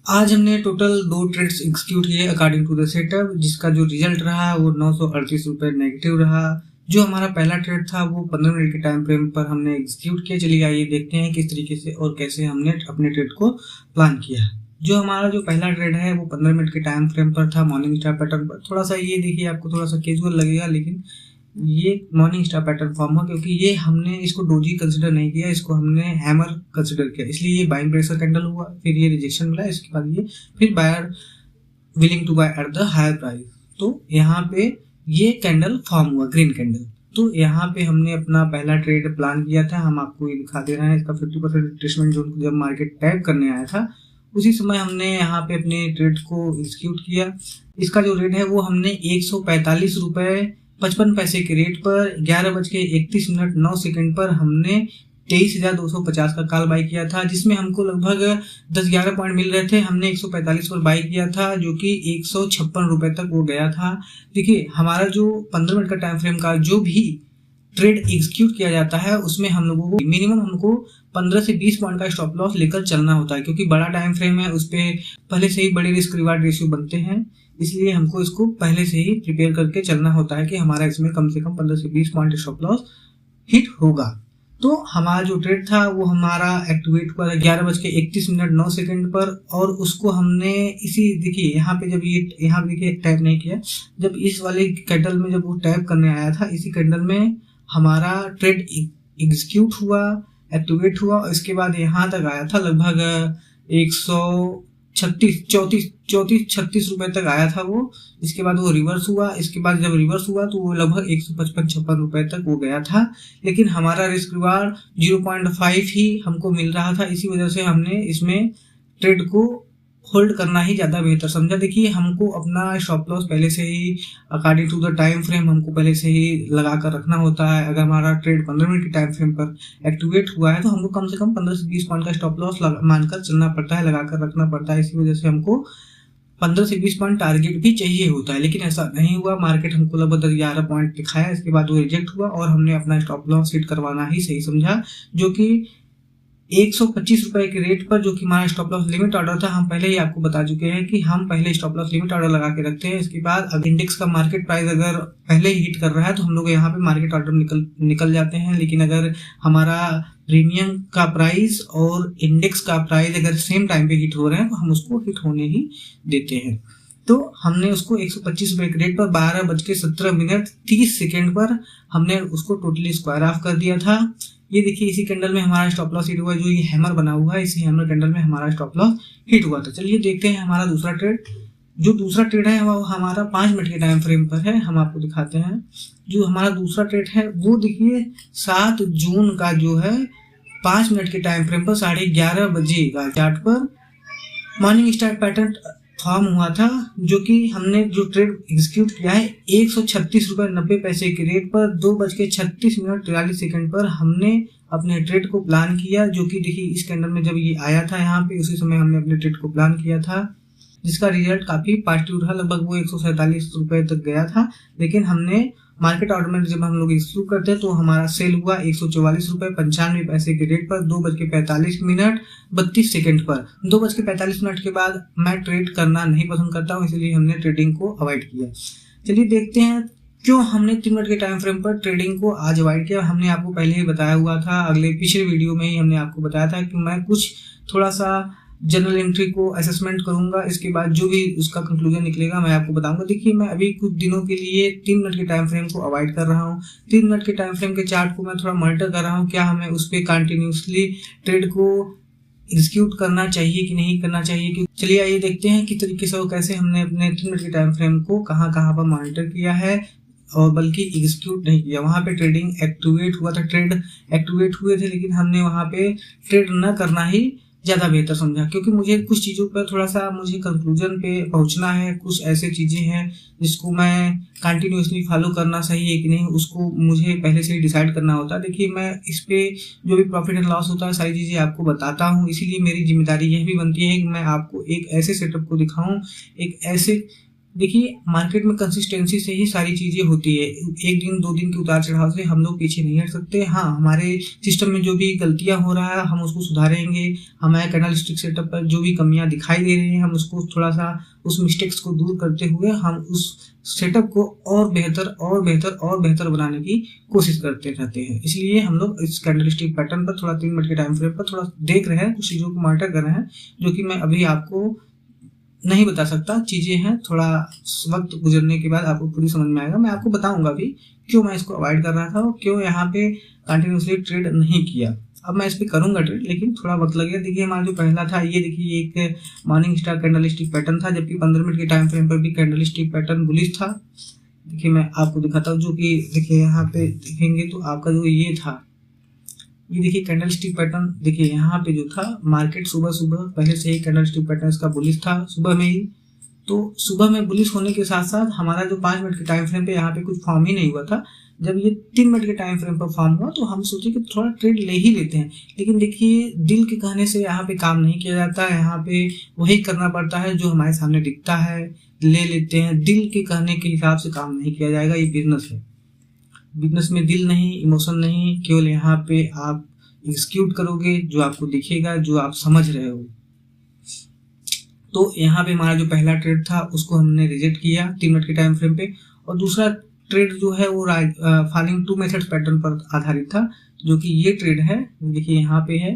आज हमने total 2 trades execute किए अकॉर्डिंग टू द सेटअप, जिसका जो रिजल्ट रहा वो 938 रुपये नेगेटिव रहा। जो हमारा पहला ट्रेड था वो 15 मिनट के टाइम फ्रेम पर हमने एग्जीक्यूट किया। चलिए आइए देखते हैं किस तरीके से और कैसे हमने अपने ट्रेड को प्लान किया। जो हमारा जो पहला ट्रेड है वो 15 मिनट के टाइम फ्रेम पर था, मॉर्निंग स्टार पैटर्न पर। थोड़ा सा ये देखिए, आपको थोड़ा सा कैजुअल लगेगा, लेकिन ये मॉर्निंग स्टार पैटर्न फॉर्म हुआ क्योंकि ये हमने इसको डोजी कंसिडर नहीं किया, इसको हमने हैमर कंसिडर किया, इसलिए ये बाइंग प्रेशर कैंडल हुआ, फिर ये रिजेक्शन मिला, इसके बाद ये फिर buyer willing to buy at the higher price. तो यहाँ पे ये कैंडल फॉर्म हुआ, ग्रीन कैंडल। तो यहाँ पे हमने अपना पहला ट्रेड प्लान किया था, हम आपको ये दिखा दे रहे हैं। इसका 50% रिट्रेसमेंट जोन को जब मार्केट टैप करने आया था उसी समय हमने यहाँ पे अपने ट्रेड को एग्जीक्यूट किया। इसका जो रेट है वो हमने 145 रुपये 55 पैसे के रेट पर 11:31:09 पर हमने 23,250 का कॉल बाई किया था, जिसमें हमको लगभग 10-11 पॉइंट मिल रहे थे। हमने 145 पर बाई किया था, जो कि 156 रुपये तक वो गया था। देखिए, हमारा जो 15 मिनट का टाइम फ्रेम का जो भी ट्रेड एग्जीक्यूट किया जाता है उसमें हम लोगों को मिनिमम हमको 15 से 20 पॉइंट का स्टॉप लॉस लेकर चलना होता है, क्योंकि बड़ा टाइम फ्रेम है, उस पर पहले से ही बड़े रिस्क रिवार्ड रेशियो बनते हैं। इसलिए हमको इसको पहले से ही प्रिपेयर करके चलना होता है कि हमारा इसमें कम से कम 15 से 20 पॉइंट स्टॉप लॉस हिट होगा। तो हमारा जो ट्रेड था वो हमारा एक्टिवेट हुआ था 11:31:09 पर, और उसको हमने इसी देखिए यहाँ पे जब ये यहाँ पे देखिए टैप नहीं किया, जब इस वाले कैंडल में जब वो टैप करने आया था, इसी कैंडल में हमारा ट्रेड एग्जीक्यूट हुआ, एक्टिवेट हुआ, और इसके बाद यहाँ तक आया था लगभग 136 रुपए तक आया था वो। इसके बाद वो रिवर्स हुआ, इसके बाद जब रिवर्स हुआ तो वो लगभग 155-56 रुपए तक वो गया था, लेकिन हमारा रिस्क रिवार्ड 0.5 ही हमको मिल रहा था। इसी वजह से हमने इसमें ट्रेड को होल्ड करना ही ज़्यादा बेहतर समझा। देखिए, हमको अपना स्टॉप लॉस पहले से ही according to the time frame हमको पहले से ही लगा कर रखना होता है। अगर हमारा ट्रेड 15 मिनट के टाइम फ्रेम पर एक्टिवेट हुआ है तो हमको कम से कम 15 से 20 पॉइंट का स्टॉप लॉस मानकर चलना पड़ता है, लगा कर रखना पड़ता है। इसी वजह से हमको 15 से 20 पॉइंट टारगेट भी चाहिए होता है, लेकिन ऐसा नहीं हुआ। मार्केट हमको लगभग 10-11 पॉइंट दिखाया, इसके बाद वो रिजेक्ट हुआ और हमने अपना स्टॉप लॉस हिट करवाना ही सही समझा, जो कि 125 रुपए के रेट पर, जो कि हमारा स्टॉप लॉस लिमिट ऑर्डर था। हम पहले ही आपको बता चुके हैं कि हम पहले स्टॉप लॉस लिमिट ऑर्डर लगा के रखते हैं। इसके बाद अब इंडेक्स का मार्केट प्राइस अगर पहले ही हिट कर रहा है तो हम लोग यहाँ पे मार्केट ऑर्डर निकल जाते हैं, लेकिन अगर हमारा प्रीमियम का प्राइस और इंडेक्स का प्राइस अगर सेम टाइम पे हिट हो रहे हैं तो हम उसको हिट होने ही देते हैं। तो हमने उसको 125 रुपए के रेट पर 12:17:30 पर हमने उसको टोटली स्क्वायर ऑफ कर दिया था। ये देखिए, इसी कैंडल में हमारा स्टॉप लॉस हिट हुआ है, जो ये हैमर बना हुआ है, इसी हैमर कैंडल में हमारा स्टॉप लॉस हिट हुआ था। चलिए देखते हैं हमारा दूसरा ट्रेड। जो दूसरा ट्रेड है वो हमारा 5 मिनट के टाइम फ्रेम पर है, हम आपको दिखाते हैं। जो हमारा दूसरा ट्रेड है वो देखिए 7 जून का जो है 5 मिनट के टाइम फ्रेम पर 11:30 बजे का चार्ट पर मॉर्निंग स्टार पैटर्न फॉर्म हुआ था, जो कि हमने जो ट्रेड एग्जीक्यूट किया है 136 रुपये 90 पैसे के रेट पर 2:36:43 पर हमने अपने ट्रेड को प्लान किया। जो कि देखिए, इस कैंडल में जब ये आया था यहाँ पे उसी समय हमने अपने ट्रेड को प्लान किया था, जिसका रिजल्ट काफी पॉजिटिव रहा। लगभग वो 147 रुपये तक गया था, लेकिन हमने मार्केट ऑर्डर में जब हम लोग एग्जीक्यूट करते हैं तो हमारा सेल हुआ 144 रुपये 95 पैसे के रेट पर 2:45:32 पर। 2:45 के बाद मैं ट्रेड करना नहीं पसंद करता हूँ, इसलिए हमने ट्रेडिंग को अवॉइड किया। चलिए देखते हैं क्यों हमने 3 मिनट के टाइम फ्रेम पर ट्रेडिंग को आज अवॉइड किया। हमने आपको पहले ही बताया हुआ था, पिछले वीडियो में ही हमने आपको बताया था कि मैं कुछ थोड़ा सा जनरल एंट्री को असेसमेंट करूंगा, इसके बाद जो भी उसका कंक्लूजन निकलेगा मैं आपको बताऊंगा। देखिए, मैं अभी कुछ दिनों के लिए 3 मिनट के टाइम फ्रेम को अवॉइड कर रहा हूं। 3 मिनट के टाइम फ्रेम के चार्ट को मैं थोड़ा मॉनिटर कर रहा हूं, क्या हमें उस पर कंटिन्यूसली ट्रेड को एग्जीक्यूट करना चाहिए कि नहीं करना चाहिए। कि चलिए आइए देखते हैं किस तरीके से कैसे हमने अपने 3 मिनट के टाइम फ्रेम को कहाँ पर मॉनिटर किया है, और बल्कि एग्जीक्यूट नहीं किया। वहां पे ट्रेडिंग एक्टिवेट हुआ था, ट्रेड एक्टिवेट हुए थे, लेकिन हमने वहां पे ट्रेड न करना ही ज़्यादा बेहतर समझा, क्योंकि मुझे कुछ चीज़ों पर थोड़ा सा मुझे कंक्लूजन पे पहुंचना है। कुछ ऐसे चीज़ें हैं जिसको मैं कंटिन्यूसली फॉलो करना सही है कि नहीं, उसको मुझे पहले से ही डिसाइड करना होता है। देखिए, मैं इस पे जो भी प्रॉफिट एंड लॉस होता है सारी चीज़ें आपको बताता हूँ, इसीलिए मेरी जिम्मेदारी यह भी बनती है कि मैं आपको एक ऐसे सेटअप को दिखाऊँ, एक ऐसे देखिए मार्केट में कंसिस्टेंसी से ही सारी चीज़ें होती है। एक दिन 2 दिन के उतार चढ़ाव से हम लोग पीछे नहीं हट सकते। हाँ, हमारे सिस्टम में जो भी गलतियां हो रहा है हम उसको सुधारेंगे। हमारे कैंडलस्टिक सेटअप पर जो भी कमियां दिखाई दे रही हैं हम उसको थोड़ा सा उस मिस्टेक्स को दूर करते हुए हम उस सेटअप को और बेहतर बनाने की कोशिश करते रहते हैं। इसलिए हम लोग इस कैंडलस्टिक पैटर्न पर थोड़ा 3 मिनट के टाइम फ्रेम पर थोड़ा देख रहे हैं, कुछ चीज़ों को मॉनिटर कर रहे हैं जो कि मैं अभी आपको नहीं बता सकता। चीजें हैं, थोड़ा वक्त गुजरने के बाद आपको पूरी समझ में आएगा। मैं आपको बताऊंगा भी क्यों मैं इसको अवॉइड कर रहा था और क्यों यहाँ पे कंटिन्यूसली ट्रेड नहीं किया। अब मैं इस पे करूंगा ट्रेड, लेकिन थोड़ा वक्त लगेगा। देखिए हमारा जो पहला था ये देखिए एक मॉर्निंग स्टार कैंडलस्टिक पैटर्न था, जबकि 15 मिनट के टाइम फ्रेम पर भी कैंडलस्टिक पैटर्न बुलिश था। देखिए मैं आपको दिखाता हूँ, जो कि देखिए यहाँ पे देखेंगे तो आपका जो ये था, ये देखिए कैंडलस्टिक पैटर्न। देखिए यहाँ पे जो था मार्केट सुबह पहले से ही कैंडलस्टिक पैटर्न इसका बुलिश था सुबह में ही। तो सुबह में बुलिश होने के साथ साथ हमारा जो 5 मिनट के टाइम फ्रेम पे यहाँ पे कुछ फॉर्म ही नहीं हुआ था। जब ये 3 मिनट के टाइम फ्रेम पर फॉर्म हुआ तो हम सोचे कि थोड़ा ट्रेड ले ही लेते हैं, लेकिन देखिए दिल के कहने से यहाँ पे काम नहीं किया जाता है। यहाँ पे वही करना पड़ता है जो हमारे सामने दिखता है, ले लेते हैं। दिल के कहने के हिसाब से काम नहीं किया जाएगा। ये बिजनेस है, बिजनेस में दिल नहीं, इमोशन नहीं, केवल यहाँ पे आप एग्जीक्यूट करोगे जो आपको दिखेगा, जो आप समझ रहे हो। तो यहाँ पे हमारा जो पहला ट्रेड था उसको हमने रिजेक्ट किया 3 मिनट के टाइम फ्रेम पे, और दूसरा ट्रेड जो है वो फॉलिंग 2 मेथड्स पैटर्न पर आधारित था, जो कि ये ट्रेड है। देखिए यहाँ पे है,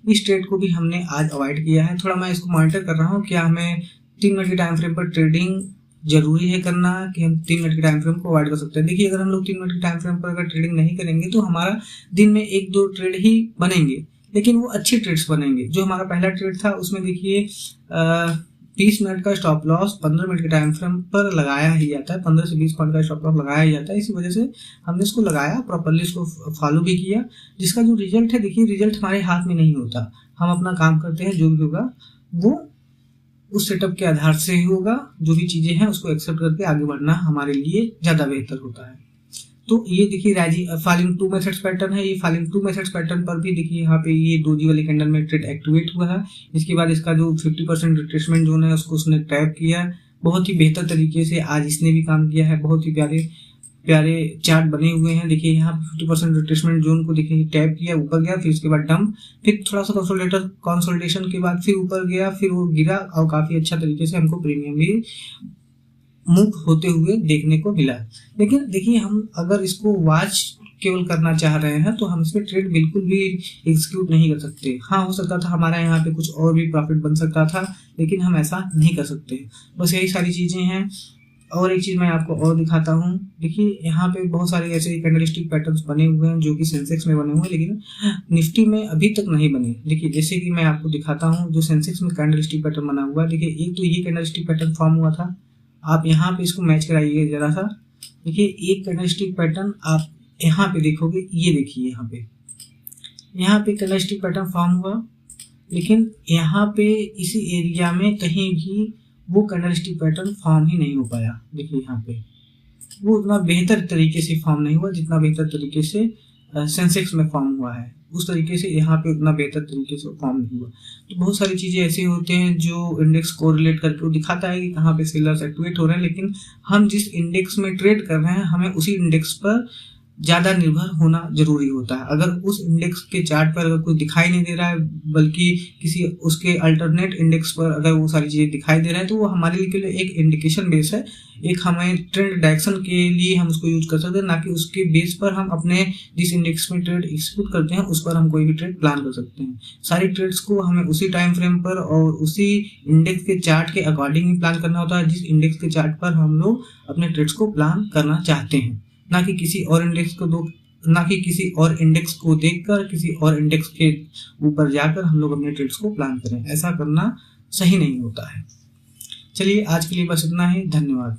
इस ट्रेड को भी हमने आज अवॉइड किया है। थोड़ा मैं इसको मॉनिटर कर रहा हूँ, क्या हमें 3 मिनट के टाइम फ्रेम पर ट्रेडिंग जरूरी है करना, कि हम 3 मिनट के टाइम फ्रेम को अवॉइड कर सकते हैं। देखिए अगर हम लोग 3 मिनट के टाइम फ्रेम पर अगर ट्रेडिंग नहीं करेंगे तो हमारा दिन में 1-2 ट्रेड ही बनेंगे, लेकिन वो अच्छे ट्रेड्स बनेंगे। जो हमारा पहला ट्रेड था उसमें देखिए 30 मिनट का स्टॉप लॉस 15 मिनट के टाइम फ्रेम पर लगाया ही जाता है। 15 से 20 पॉइंट का स्टॉप लॉस लगाया ही जाता है। इसी वजह से हमने इसको लगाया, प्रॉपरली इसको फॉलो भी किया, जिसका जो रिजल्ट है, देखिए रिजल्ट हमारे हाथ में नहीं होता। हम अपना काम करते हैं, जो भी होगा वो उस सेटअप के आधार से ही होगा। जो भी चीजें हैं उसको एक्सेप्ट करके आगे बढ़ना हमारे लिए ज्यादा बेहतर होता है। तो ये देखिए फॉलिंग 2 मेथड्स पैटर्न है। ये फॉलिंग 2 मेथड्स पैटर्न पर भी देखिए यहाँ पे ये डोजी वाले कैंडल में ट्रेड एक्टिवेट हुआ है। इसके बाद इसका जो 50% रिट्रेसमेंट जोन है उसको उसने टैप किया बहुत ही बेहतर तरीके से। आज इसने भी काम किया है, बहुत ही प्यारे चार्ट बने हुए हैं। देखिए यहाँ पे 50% रिट्रेसमेंट जोन को देखिए टैप किया, ऊपर गया, फिर उसके बाद डंप, फिर थोड़ा सा कंसोलिडेशन के बाद फिर ऊपर गया, फिर वो गिरा और काफी अच्छा तरीके से हमको प्रीमियम भी मूव होते हुए देखने को मिला। लेकिन देखिए हम अगर इसको वॉच केवल करना चाह रहे हैं तो हम इसमें ट्रेड बिल्कुल भी एग्जीक्यूट नहीं कर सकते। हाँ, हो सकता था हमारा यहाँ पे कुछ और भी प्रॉफिट बन सकता था, लेकिन हम ऐसा नहीं कर सकते। बस यही सारी चीजें हैं। और एक चीज मैं आपको और दिखाता हूँ। देखिए यहाँ पे बहुत सारे ऐसे कैंडलस्टिक पैटर्न्स बने हुए हैं जो कि सेंसेक्स में बने हुए हैं, लेकिन निफ्टी में अभी तक नहीं बने। देखिए जैसे कि मैं आपको दिखाता हूँ, जो सेंसेक्स में कैंडलस्टिक पैटर्न बना हुआ है। देखिए एक तो ये कैंडलस्टिक पैटर्न फॉर्म हुआ था, आप यहाँ पे इसको मैच कराइए जरा सा। देखिए एक कैंडलस्टिक पैटर्न आप यहाँ पे देखोगे, ये देखिए यहाँ पे कैंडलस्टिक पैटर्न फॉर्म हुआ, लेकिन यहाँ पे इसी एरिया में कहीं भी वो कैंडलस्टिक पैटर्न फॉर्म ही नहीं हो पाया। देखिए यहाँ पे वो उतना बेहतर तरीके से फॉर्म नहीं हुआ जितना बेहतर तरीके से सेंसेक्स में फॉर्म हुआ है। उस तरीके से यहाँ पे उतना बेहतर तरीके से फॉर्म नहीं हुआ। तो बहुत सारी चीजें ऐसे होते हैं जो इंडेक्स को रिलेट करके वो दिखाता है कि कहाँ पे सेलर्स एक्टिवेट हो रहे हैं, लेकिन हम जिस इंडेक्स में ट्रेड कर रहे हैं हमें उसी इंडेक्स पर ज्यादा निर्भर होना जरूरी होता है। अगर उस इंडेक्स के चार्ट पर अगर कुछ दिखाई नहीं दे रहा है, बल्कि किसी उसके अल्टरनेट इंडेक्स पर अगर वो सारी चीजें दिखाई दे रहा है, तो वो हमारे लिए एक इंडिकेशन बेस है। एक हमें ट्रेंड डायरेक्शन के लिए हम उसको यूज कर सकते हैं, ना कि उसके बेस पर हम अपने जिस इंडेक्स में ट्रेड एग्जीक्यूट करते हैं उस पर हम कोई भी ट्रेड प्लान कर सकते हैं। सारी ट्रेड्स को हमें उसी टाइम फ्रेम पर और उसी इंडेक्स के चार्ट के अकॉर्डिंग ही प्लान करना होता है, जिस इंडेक्स के चार्ट पर हम लोग अपने ट्रेड्स को प्लान करना चाहते हैं, ना कि किसी और इंडेक्स को देखकर किसी और इंडेक्स के ऊपर जाकर हम लोग अपने ट्रेड्स को प्लान करें। ऐसा करना सही नहीं होता है। चलिए आज के लिए बस इतना ही। धन्यवाद।